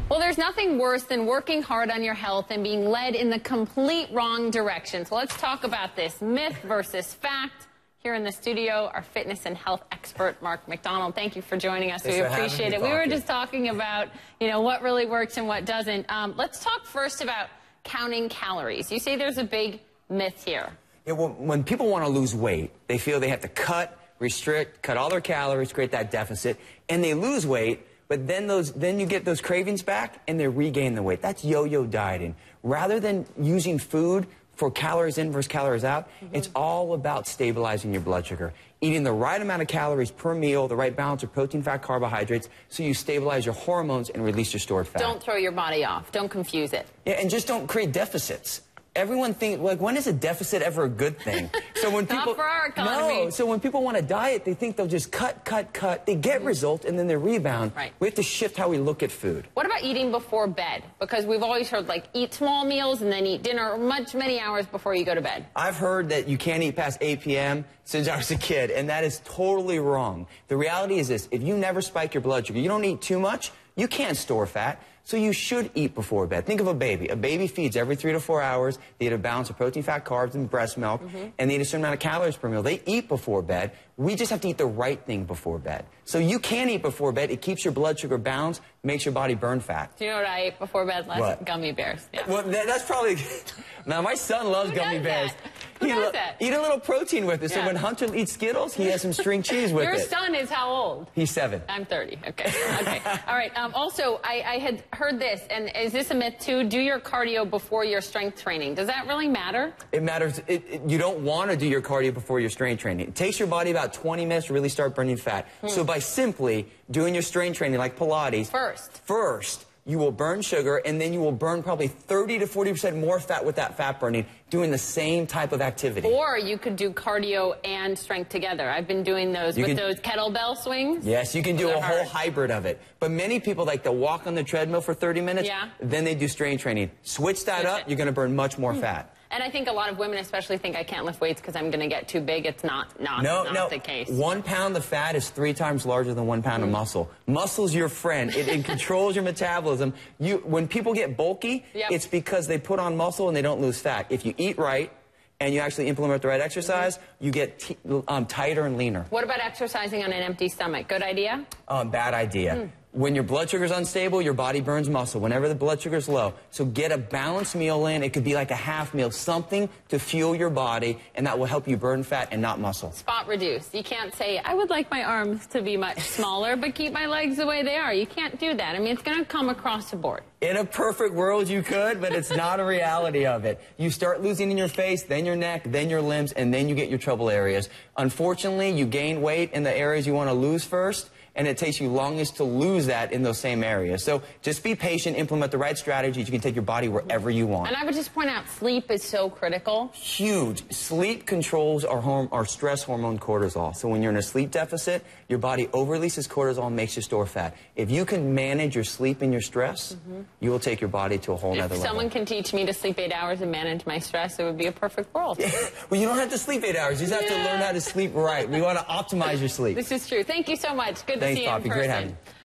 Well, there's nothing worse than working hard on your health and being led in the complete wrong direction. So let's talk about this myth versus fact. Here in the studio, our fitness and health expert, Mark Macdonald. Thank you for joining us. We appreciate it. We were just talking about, what really works and what doesn't. Let's talk first about counting calories. You say there's a big myth here. Yeah, well, when people want to lose weight, they feel they have to cut, restrict, cut all their calories, create that deficit, and they lose weight. But then you get those cravings back, and they regain the weight. That's yo-yo dieting. Rather than using food for calories in versus calories out, it's all about stabilizing your blood sugar. Eating the right amount of calories per meal, the right balance of protein, fat, carbohydrates, so you stabilize your hormones and release your stored fat. Don't throw your body off. Don't confuse it. Yeah, and just don't create deficits. Everyone thinks, like, when is a deficit ever a good thing? So when people, not for our economy. No, so when people want to diet, they think they'll just cut. They get results, and then they rebound. Right. We have to shift how we look at food. What about eating before bed? Because we've always heard, like, eat small meals and then eat dinner many hours before you go to bed. I've heard that you can't eat past 8 p.m. since I was a kid, and that is totally wrong. The reality is this: if you never spike your blood sugar, you don't eat too much, you can't store fat. So you should eat before bed. Think of a baby. A baby feeds every 3 to 4 hours. They eat a balance of protein, fat, carbs, and breast milk, and they eat a certain amount of calories per meal. They eat before bed. We just have to eat the right thing before bed. So you can eat before bed. It keeps your blood sugar balanced, makes your body burn fat. Do you know what I ate before bed last? What? Gummy bears. Yeah. Well, that's probably... Now, my son loves gummy bears. Who does that? Eat a little protein with it. So when Hunter eats Skittles, he has some string cheese with it. Your son is how old? He's 7. I'm 30. Okay. Okay. All right. Also, I had heard this, and is this a myth too? Do your cardio before your strength training. Does that really matter? It matters. You don't want to do your cardio before your strength training. It takes your body about 20 minutes to really start burning fat. So by simply doing your strength training like Pilates, first you will burn sugar, and then you will burn probably 30 to 40% more fat with that fat burning, doing the same type of activity. Or you could do cardio and strength together. I've been doing those those kettlebell swings. Yes, you can do a whole hybrid of it. But many people like to walk on the treadmill for 30 minutes, then they do strength training. Switch that up, you're going to burn much more fat. And I think a lot of women especially think I can't lift weights because I'm going to get too big. It's not the case. 1 pound of fat is 3 times larger than 1 pound of muscle. Muscle's your friend. It controls your metabolism. When people get bulky, it's because they put on muscle and they don't lose fat. If you eat right and you actually implement the right exercise, you get tighter and leaner. What about exercising on an empty stomach? Good idea? Bad idea. When your blood sugar's unstable, your body burns muscle. Whenever the blood sugar's low. So get a balanced meal in. It could be like a half meal, something to fuel your body, and that will help you burn fat and not muscle. Spot reduce. You can't say, I would like my arms to be much smaller, but keep my legs the way they are. You can't do that. I mean, it's going to come across the board. In a perfect world, you could, but it's not a reality of it. You start losing in your face, then your neck, then your limbs, and then you get your trouble areas. Unfortunately, you gain weight in the areas you want to lose first, and it takes you longest to lose that in those same areas. So just be patient, implement the right strategies. You can take your body wherever you want. And I would just point out, sleep is so critical. Huge. Sleep controls our stress hormone cortisol. So when you're in a sleep deficit, your body over-releases cortisol and makes you store fat. If you can manage your sleep and your stress, you will take your body to a whole other level. If someone can teach me to sleep 8 hours and manage my stress, it would be a perfect world. Well, you don't have to sleep 8 hours. You just have to learn how to sleep right. We want to optimize your sleep. This is true. Thank you so much. Good to see you in person. Thanks, Poppy. Great having you.